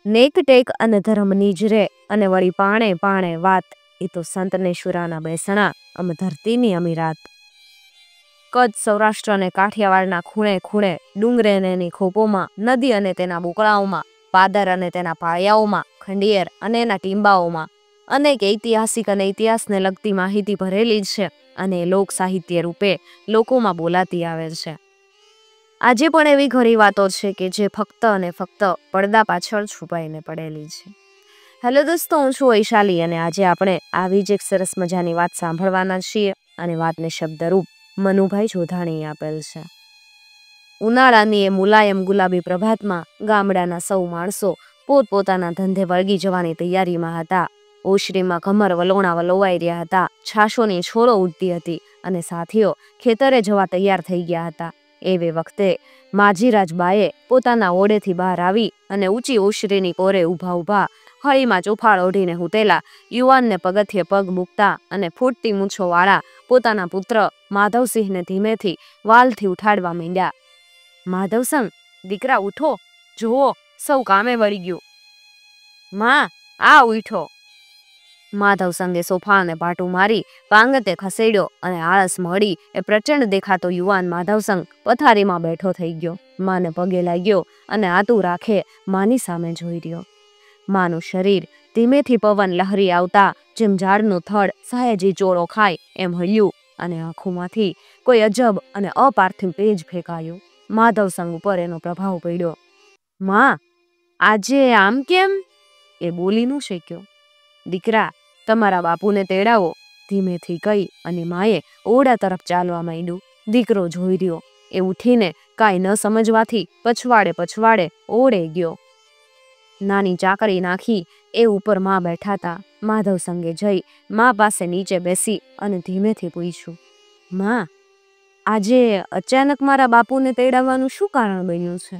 નેક ટેક અને ધર્મની જ રે, અને વળી પાણે પાણે વાત, એ તો સંતને શુરાના બેસણા, અમ ધરતીની અમીરાત. કચ્છ, સૌરાષ્ટ્ર અને કાઠિયાવાડના ખૂણે ખૂણે, ડુંગરે અને એની ખોપોમાં, નદી અને તેના બોકળાઓમાં, પાદર અને તેના પાળિયાઓમાં, ખંડિયેર અને એના ટીંબાઓમાં અનેક ઐતિહાસિક અને ઇતિહાસને લગતી માહિતી ભરેલી છે, અને લોક સાહિત્ય રૂપે લોકોમાં બોલાતી આવે છે. આજે પણ એવી ઘણી વાતો છે કે જે ફક્ત અને ફક્ત પડદા પાછળ છુપાઈને પડેલી છે. હેલો દોસ્તો, હું છું વૈશાલી, અને આજે આપણે આવી જ એક સરસ મજાની વાત સાંભળવાના છીએ, અને વાતને શબ્દરૂપ મનુભાઈ જોધાણીએ આપેલ છે. ઉનાળાની એ મુલાયમ ગુલાબી પ્રભાતમાં ગામડાના સૌ માણસો પોતપોતાના ધંધે વળગી જવાની તૈયારીમાં હતા. ઓશરીમાં ઘમર વલોણા વલોવાઈ રહ્યા હતા, છાશોની છોરો ઉડતી હતી, અને સાથીઓ ખેતરે જવા તૈયાર થઈ ગયા હતા. એવે વખતે માજીરાજબાએ પોતાના ઓળેથી બહાર આવી અને ઊંચી ઓશરીની કોરે ઊભા ઊભા હળીમાં ચોફાળ ઓઢીને હૂતેલા યુવાનને પગથિયે પગ મૂકતા અને ફૂટતી મૂછો વાળા પોતાના પુત્ર માધવસિંહને ધીમેથી વાલથી ઉઠાડવા માંડ્યા. માધવસંગ, દીકરા ઉઠો, જુઓ સૌ કામે વળી ગયું. માં, આ ઉઠો. માધવસંગે સોફાને પાટું મારી પાંગતે ખસેડ્યો, અને આળસ મળી એ પ્રચંડ દેખાતો યુવાન માધવસંગ પથારીમાં બેઠો થઈ ગયો. માને પગે લાગ્યો અને આતુર આંખે માની સામે જોઈ રહ્યો. માનું શરીર ધીમેથી પવન લહરી આવતા જેમ ઝાડનું થડ સહેજી ચોરો ખાય એમ હલ્યું, અને આંખોમાંથી કોઈ અજબ અને અપાર્થિવ તેજ ફેંકાયું. માધવસંગ ઉપર એનો પ્રભાવ પડ્યો. માં, આજે આમ કેમ? એ બોલી ન શક્યો. દીકરા, તમારા બાપુને તેડાવો, ધીમેથી કહી અને માએ ઓરડા તરફ ચાલવા માંડ્યું. દીકરો જોઈ રહ્યો. એ ઉઠીને કાંઈ ન સમજવાથી પછવાડે પછવાડે ઓળે ગયો. નાની ચાકરી નાખી એ ઉપર માં બેઠા હતા. માધવસંગે જઈ માં પાસે નીચે બેસી અને ધીમેથી પૂછ્યું, માં, આજે અચાનક મારા બાપુને તેડાવવાનું શું કારણ બન્યું છે?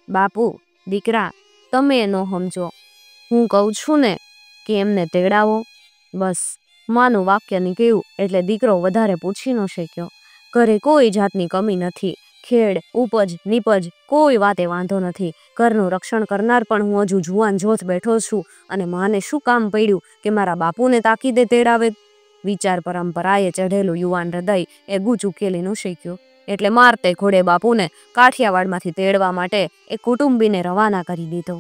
બાપુ, દીકરા, તમે ન સમજો. હું કહું છું ને કે એમને તેડાવો. બસ, માનું વાક્ય નીકળ્યું એટલે દીકરો વધારે પૂછી ન શક્યો. ઘરે કોઈ જાતની કમી નથી. ખેડ, ઉપજ, નીપજ કોઈ વાતે વાંધો નથી. ઘરનું રક્ષણ કરનાર પણ હું હજુ જુવાન જોથ બેઠો છું, અને માને શું કામ પડ્યું કે મારા બાપુને તાકીદે તેડાવે? વિચાર પરંપરાએ ચઢેલું યુવાન હૃદય એ ગૂંચ ઉકેલી ન શક્યું, એટલે મારતે ઘોડે બાપુને કાઠિયાવાડમાંથી તેડવા માટે એક કુટુંબીને રવાના કરી દીધો.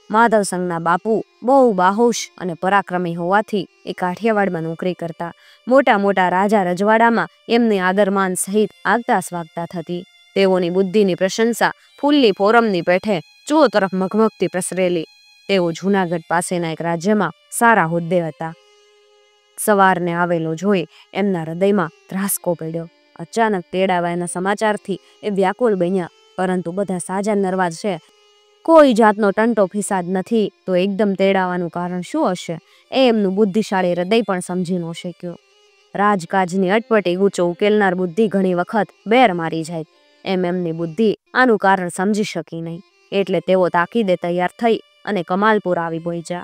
માધવસંગના બાપુ બહુ બાહોશ અને પરાક્રમી હોવાથી એ કાઠિયાવાડમાં નોકરી કરતા. મોટા મોટા રાજા રજવાડામાં એમની આદરમાન સહિત આગતા સ્વાગતા થતી. તેઓની બુદ્ધિની પ્રશંસા ફૂલ્લી ફોરમની પેઠે ચો તરફ મઘમગતી પ્રસરેલી. તેઓ જૂનાગઢ પાસેના એક રાજ્યમાં સારા હોદ્દે હતા. સવારને આવેલો જોઈ એમના હૃદયમાં ધ્રાસકો પડ્યો. અચાનક તેડાવાના સમાચારથી એ વ્યાકુળ બન્યા, પરંતુ બધા સાજા નરવા છે. કોઈ જાતનો ટંટો ફિસાદ નથી, તો એકદમ તેડાવાનું કારણ શું હશે એ એમનું બુદ્ધિશાળી હૃદય પણ સમજી ન શક્યું. રાજકાજની અટપટી ગૂંચો ઉકેલનાર બુદ્ધિ ઘણી વખત બેર મારી જાય, એમ એમની બુદ્ધિ આનું કારણ સમજી શકી નહીં, એટલે તેઓ તાકીદે તૈયાર થઈ અને કમાલપુર આવી પહોંચ્યા.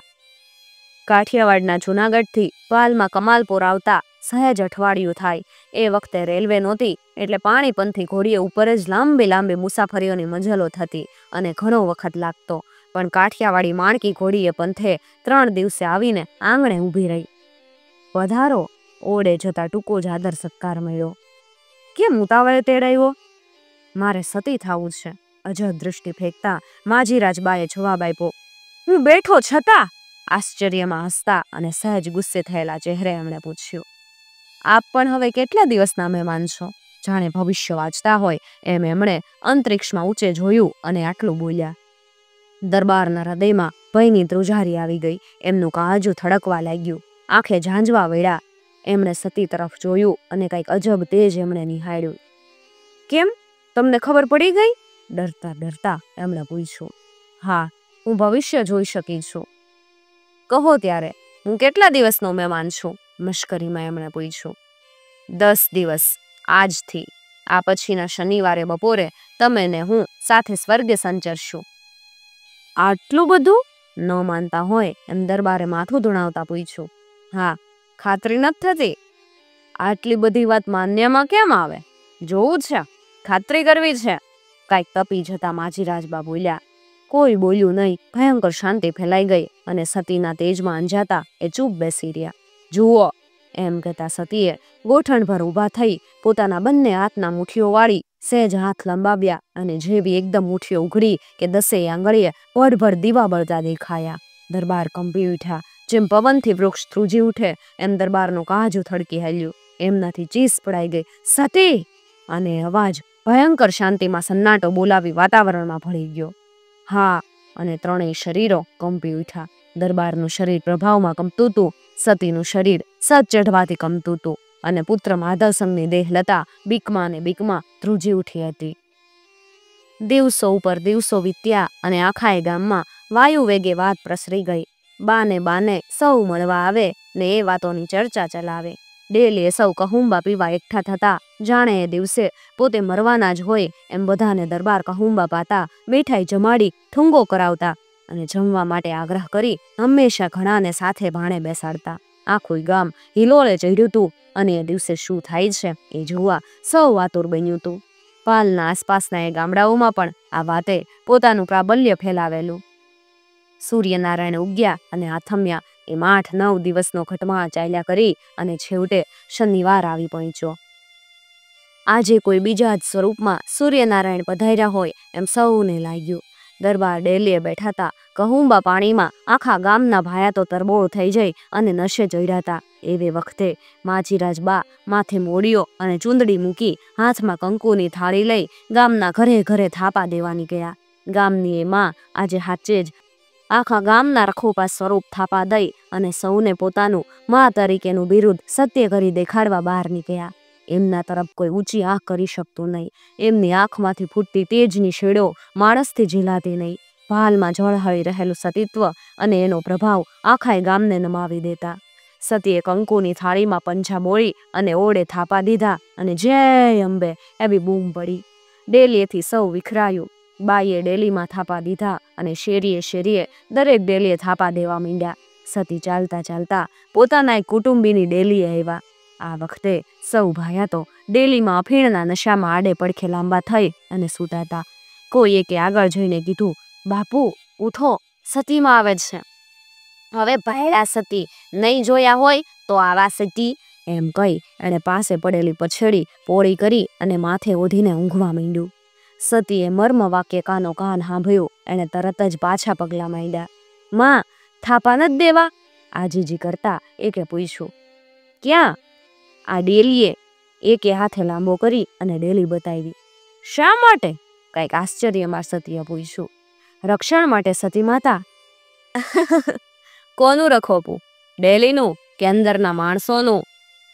કાઠિયાવાડના જૂનાગઢથી પાલમાં કમાલપુર આવતા સહેજ અઠવાડિયું થાય. એ વખતે રેલવે નહોતી, એટલે પાણીપંથી ઘોડીએ ઉપર જ લાંબી લાંબી મુસાફરીઓની મજલો થતી અને ઘણો વખત લાગતો. પણ કાઠિયાવાડી માણકી ઘોડીએ પંથે 3 દિવસે આવીને આંગણે ઊભી રહી. પધારો. ઓળે જતા ટૂંકો જ આદર સત્કાર મળ્યો. કેમ ઉતાવળે તેડાવ્યો? મારે સતી થવું છે, અજબ દૃષ્ટિ ફેંકતા માજીરાજબાએ જવાબ આપ્યો. હું બેઠો છતાં? આશ્ચર્યમાં હસતા અને સહેજ ગુસ્સે થયેલા ચહેરે એમણે પૂછ્યું. આપ પણ હવે કેટલા દિવસના મહેમાન છો? જાણે ભવિષ્ય વાંચતા હોય એમ એમણે અંતરિક્ષમાં ઊંચે જોયું અને આટલું બોલ્યા. દરબારના હૃદયમાં ભયની ધ્રુજારી આવી ગઈ. એમનું કાળજું થડકવા લાગ્યું, આંખે ઝાંઝવા વળ્યા. એમણે સતી તરફ જોયું અને કંઈક અજબ તેજ એમણે નિહાળ્યું. કેમ, તમને ખબર પડી ગઈ? ડરતા ડરતા એમણે પૂછ્યું. હા, હું ભવિષ્ય જોઈ શકી છું. કહો ત્યારે, હું કેટલા દિવસનો મહેમાન છું? મશ્કરીમાં એમણે પૂછ્યું. 10 દિવસ, આજથી. આ પછીના શનિવારે બપોરે તમે ને હું સાથે સ્વર્ગે સંચરશું. આટલું બધું? ન માનતા હોય એમ દરબારે માથું ધુણાવતા પૂછ્યું. હા, ખાતરી નથી થતી? આટલી બધી વાત માન્યમાં કેમ આવે? જોવું છે, ખાતરી કરવી છે. કાંઈક તપી જતા માજીરાજબા બોલ્યા. કોઈ બોલ્યું નહીં. ભયંકર શાંતિ ફેલાઈ ગઈ અને સતીના તેજમાં અંજાતા એ ચૂપ બેસી રહ્યા. જુઓ, એમ કહેતા સતીએ ગોઠણભર ઊભા થઈ પોતાના બંને હાથના મુઠ્ઠીઓ વાળી સહેજ હાથ લંબાવ્યા અને જેવી એકદમ મુઠ્ઠીઓ ઉઘડી કે 10 આંગળીએ ભડભડ દીવા બળતા દેખાયા. દરબાર કંપી ઉઠ્યા. જેમ પવનથી વૃક્ષ ધ્રુજી ઉઠે એમ દરબારનું કાજુ થડકી હાલ્યું. એમનાથી ચીસ પડાઈ ગઈ, સતી! અને અવાજ ભયંકર શાંતિમાં સન્નાટો બોલાવી વાતાવરણમાં ભળી ગયો. હા, અને ત્રણેય શરીરો કંપી ઉઠ્યા. દરબારનું શરીર પ્રભાવમાં કંપતું હતું, સતીનું શરીર સત ચઢવાથી કંપતું હતું અને પુત્ર માધવસંગની દેહલતા બીકમાં ને બીકમાં ધ્રુજી ઉઠી હતી. દિવસો ઉપર દિવસો વીત્યા અને આખાય ગામમાં વાયુ વેગે વાત પ્રસરી ગઈ. બાને બાને સૌ મળવા આવે ને એ વાતોની ચર્ચા ચલાવે. ડેલીએ સૌ કહુંબા પીવા એકઠા થતા જાણે એ દિવસે પોતે મરવાના જ હોય એમ બધાને દરબાર કહુંબા પાતા, મીઠાઈ જમાડી ઠુંગો કરાવતા અને જમવા માટે આગ્રહ કરી હંમેશા ઘણાને સાથે ભાણે બેસાડતા. આખું ગામ હિલોળે ચડ્યું હતું અને એ દિવસે શું થાય છે એ જોવા સૌ આતુર બન્યું હતું. પાલના આસપાસના એ ગામડાઓમાં પણ આ વાતે પોતાનું પ્રાબલ્ય ફેલાવેલું. સૂર્યનારાયણ ઉગ્યા અને આથમ્યા એમ 8-9 દિવસનો ઘટમાળ ચાલ્યા કરી અને છેવટે શનિવાર આવી પહોંચ્યો. આજે કોઈ બીજા જ સ્વરૂપમાં સૂર્યનારાયણ પધાર્યા હોય એમ સૌને લાગ્યું. દરબાર ડેલીએ બેઠા હતા. કહુંબા પાણીમાં આખા ગામના ભાયા તો તરબોળ થઈ જઈ અને નશે ચડ્યા હતા. એવે વખતે માજીરાજ બા માથે મોડીઓ અને ચૂંદડી મૂકી હાથમાં કંકુની થાળી લઈ ગામના ઘરે ઘરે થાપા દેવા નીકળ્યા. ગામની એ માં આજે હાચે જ આખા ગામના રખોપા સ્વરૂપ થાપા દઈ અને સૌને પોતાનું મા તરીકેનું બિરુદ સત્ય કરી દેખાડવા બહાર નીકળ્યા. એમના તરફ કોઈ ઊંચી આંખ કરી શકતું નહીં. એમની આંખમાંથી ફૂટતી તેજની શેડો માણસથી ઝીલાતી નહીં. ભાલમાં ઝળહળી રહેલું સતીત્વ અને એનો પ્રભાવ આખાય ગામને નમાવી દેતા. સતીએ કંકુની થાળીમાં પંજા બોળી અને ઓળે થાપા દીધા અને જય અંબે એવી બૂમ પડી. ડેલીએથી સૌ વિખરાયું. બાઈએ ડેલીમાં થાપા દીધા અને શેરીએ શેરીએ દરેક ડેલીએ થાપા દેવા માંડ્યા. સતી ચાલતા ચાલતા પોતાના એક કુટુંબીની ડેલીએ આવ્યા. આ વખતે સૌ ભાયા તો ડેલીમાં અફીણના નશામાં આડે પડખે લાંબા થઈ અને સૂતા હતા. કોઈ એકે આગળ જઈને કીધું, બાપુ ઉઠો, સતીમાં આવે છે. હવે ભાયડા સતી નહીં જોયા હોય તો આવા સતી, એમ કહી એણે પાસે પડેલી પછેડી પોળી કરી અને માથે ઓઢીને ઊંઘવા માંડ્યું. સતીએ મર્મ વાક્ય કાનો કાન સાંભળ્યું. એણે તરત જ પાછા પગલા માંડ્યા. માં, થાપા નથી દેવા? આજીજી કરતા એકે પૂછ્યું. ક્યાં? આ ડેલીએ એકે હાથે લાંબો કરી અને ડેલી બતાવી. શા માટે? કંઈક આશ્ચર્યમાં સતીએ પૂછ્યું. રક્ષણ માટે સતી માતા. કોનું રખોપું? ડેલીનું કે અંદરના માણસોનું?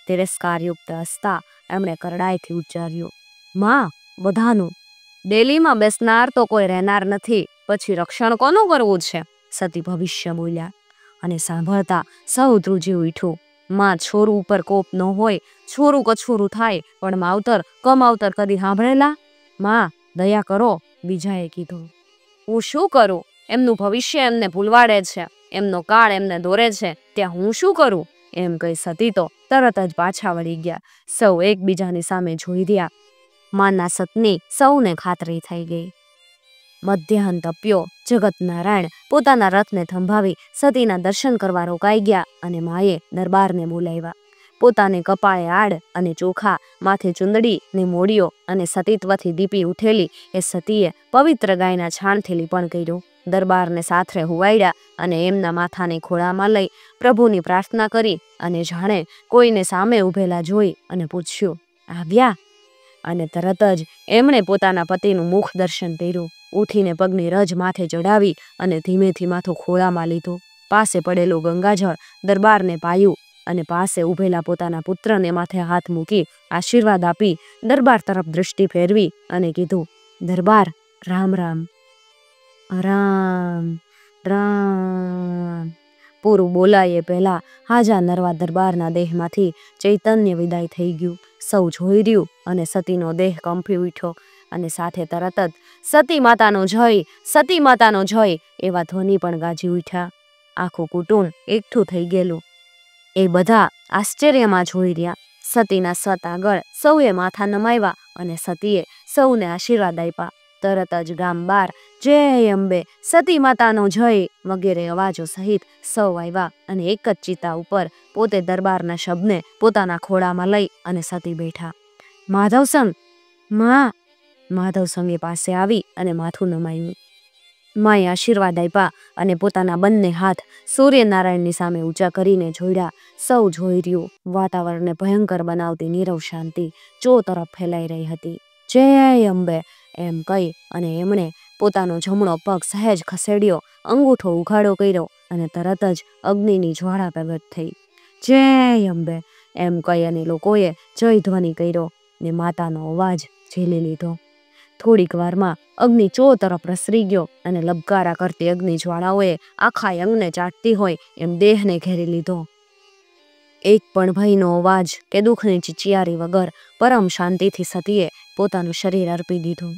તિરસ્કારયુક્ત હસતા એમણે કરડાઈથી ઉચ્ચાર્યું. માં, બધાનું. ડેલીમાં બેસનાર તો કોઈ રહેનાર નથી, પછી રક્ષણ કોનું કરવું છે? સતી ભવિષ્ય બોલ્યા. અને સાંભળતા સૌ ધ્રુજી ઉઠ્યું. માં, છોરું ઉપર કોપ ન હોય, છોરું કછોરું થાય, પણ માવતર કમાવતર કદી સાંભળેલા? માં, દયા કરો, બીજાએ કીધું. હું શું કરું? એમનું ભવિષ્ય એમને ભૂલવાડે છે, એમનો કાળ એમને દોરે છે, ત્યાં હું શું કરું? એમ કહી સતી તો તરત જ પાછા વળી ગયા. સૌ એકબીજાની સામે જોઈ રહ્યા. માના સતની સૌને ખાતરી થઈ ગઈ. મધ્યાહન તપ્યો. જગતનારાયણ પોતાના રથને થંભાવી સતીના દર્શન કરવા રોકાઈ ગયા અને માએ દરબારને બોલાવ્યા. પોતાને કપાળે આડ અને ચોખા, માથે ચૂંદડી ને મોડીઓ અને સતીત્વથી દીપી ઉઠેલી એ સતીએ પવિત્ર ગાયના છાણથી લીપણ કર્યું. દરબારને સાથે હુવાડ્યા અને એમના માથાને ખોળામાં લઈ પ્રભુની પ્રાર્થના કરી અને જાણે કોઈને સામે ઊભેલા જોઈ અને પૂછ્યું, આવ્યા? અને તરત જ એમણે પોતાના પતિનું મુખ દર્શન કર્યું. ઉઠીને પગની રજ માથે ચડાવી અને ધીમેથી માથું ખોળામાં લીધું. પાસે પડેલું ગંગાજળ દરબારને પાયું અને પાસે ઊભેલા પોતાના પુત્રને માથે હાથ મૂકી આશીર્વાદ આપી દરબાર તરફ દૃષ્ટિ ફેરવી અને કીધું, દરબાર, રામ રામ. રામ રામ. પૂરું બોલાય પહેલા હાજા નરવા દરબારના દેહમાંથી ચૈતન્ય વિદાય થઈ ગયું. સૌ જોઈ રહ્યું અને સતીનો દેહ કંપી ઉઠ્યો અને સાથે તરત જ સતી માતાનો જય, સતી માતાનો જય એવા ધ્વનિ પણ ગાજી ઉઠ્યા. આખું કુટુંબ એકઠું થઈ ગયેલું. એ બધા આશ્ચર્યમાં જોઈ રહ્યા. સતીના સત આગળ સૌએ માથા નમાવ્યા અને સતીએ સૌને આશીર્વાદ આપ્યા. તરત જ ગામ બહાર જય અંબે, સતી માતાનો જય વગેરે અવાજો સહિત સૌ આવ્યા અને એક જ ચિતા ઉપર પોતે દરબારના શબને પોતાના ખોળામાં લઈ અને સતી બેઠા. માધવસંગ, માં! માધવસંગે પાસે આવી અને માથું નમાયું. માએ આશીર્વાદ આપ્યા અને પોતાના બંને હાથ સૂર્યનારાયણની સામે ઊંચા કરીને જોડ્યા. સૌ જોઈ રહ્યું. વાતાવરણને ભયંકર બનાવતી નીરવ શાંતિ ચોતરફ ફેલાઈ રહી હતી. જય અંબે એમ કહી અને એમણે પોતાનો જમણો પગ સહેજ ખસેડ્યો, અંગૂઠો ઉઘાડો કર્યો અને તરત જ અગ્નિની જ્વાળા પ્રગટ થઈ. જય અંબે એમ કહી અને લોકોએ જય ધ્વનિ કર્યો ને માતાનો અવાજ ઝીલી લીધો. થોડીક વારમાં અગ્નિ ચોતરફ પ્રસરી ગયો અને લબકારા કરતી અગ્નિ જ્વાળાઓએ આખા યંગને ચાટતી હોય એમ દેહને ઘેરી લીધો. એક પણ ભયનો અવાજ કે દુઃખની ચિચિયારી વગર પરમ શાંતિથી સતીએ પોતાનું શરીર અર્પી દીધું.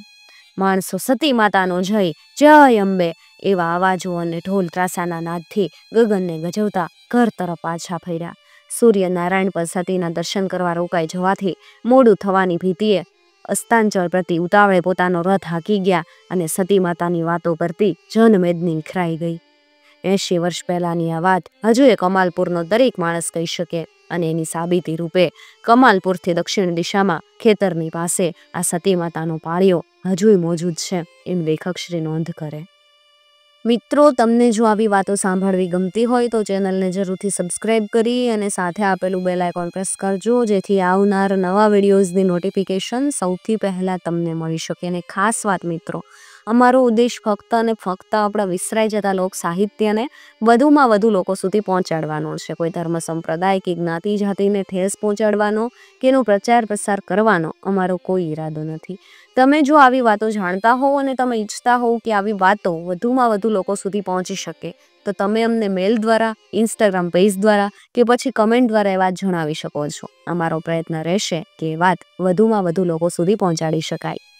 માણસો સતી માતાનો જય, જય અંબે એવા અવાજો અને ઢોલ ત્રાસાના નાદથી ગગનને ગજવતા ઘર તરફ પાછા ફર્યા. સૂર્યનારાયણ પર સતીના દર્શન કરવા રોકાઈ જવાથી મોડું થવાની ભીતિએ અસ્તાંચળ પ્રતિ ઉતાવળે પોતાનો રથ હાકી ગયા અને સતી માતાની વાતો કરતી જનમેદની ખરાઈ ગઈ. 80 વર્ષ પહેલાની આ વાત હજુ એ કમાલપુરનો દરેક માણસ કહી શકે અને એની સાબિતી રૂપે કમાલપુરથી દક્ષિણ દિશામાં ખેતરની પાસે આ સતી માતાનો પાળિયો હજુય મોજૂદ છે એમ લેખક શ્રી નોંધ કરે. મિત્રો, તમને જો આવી વાતો સાંભળવી ગમતી હોય તો ચેનલને જરૂરથી સબસ્ક્રાઈબ કરી અને સાથે આપેલું બેલ આઇકોન પ્રેસ કરજો, જેથી આવનાર નવા વિડીયોઝની નોટિફિકેશન સૌથી પહેલાં તમને મળી શકે. અને ખાસ વાત મિત્રો, અમારો ઉદ્દેશ ફક્ત અને ફક્ત આપણા વિસરાઈ જતા લોક સાહિત્યને વધુમાં વધુ લોકો સુધી પહોંચાડવાનો છે. કોઈ ધર્મ સંપ્રદાય કે જ્ઞાતિ જાતિને ઠેસ પહોંચાડવાનો કે એનો પ્રચાર પ્રસાર કરવાનો અમારો કોઈ ઈરાદો નથી. તમે જો આવી વાતો જાણતા હોવ અને તમે ઈચ્છતા હોવ કે આવી વાતો વધુમાં વધુ લોકો સુધી પહોંચી શકે તો તમે અમને મેલ દ્વારા, ઇન્સ્ટાગ્રામ પેજ દ્વારા કે પછી કમેન્ટ દ્વારા એ વાત જણાવી શકો છો. અમારો પ્રયત્ન રહેશે કે એ વાત વધુમાં વધુ લોકો સુધી પહોંચાડી શકાય.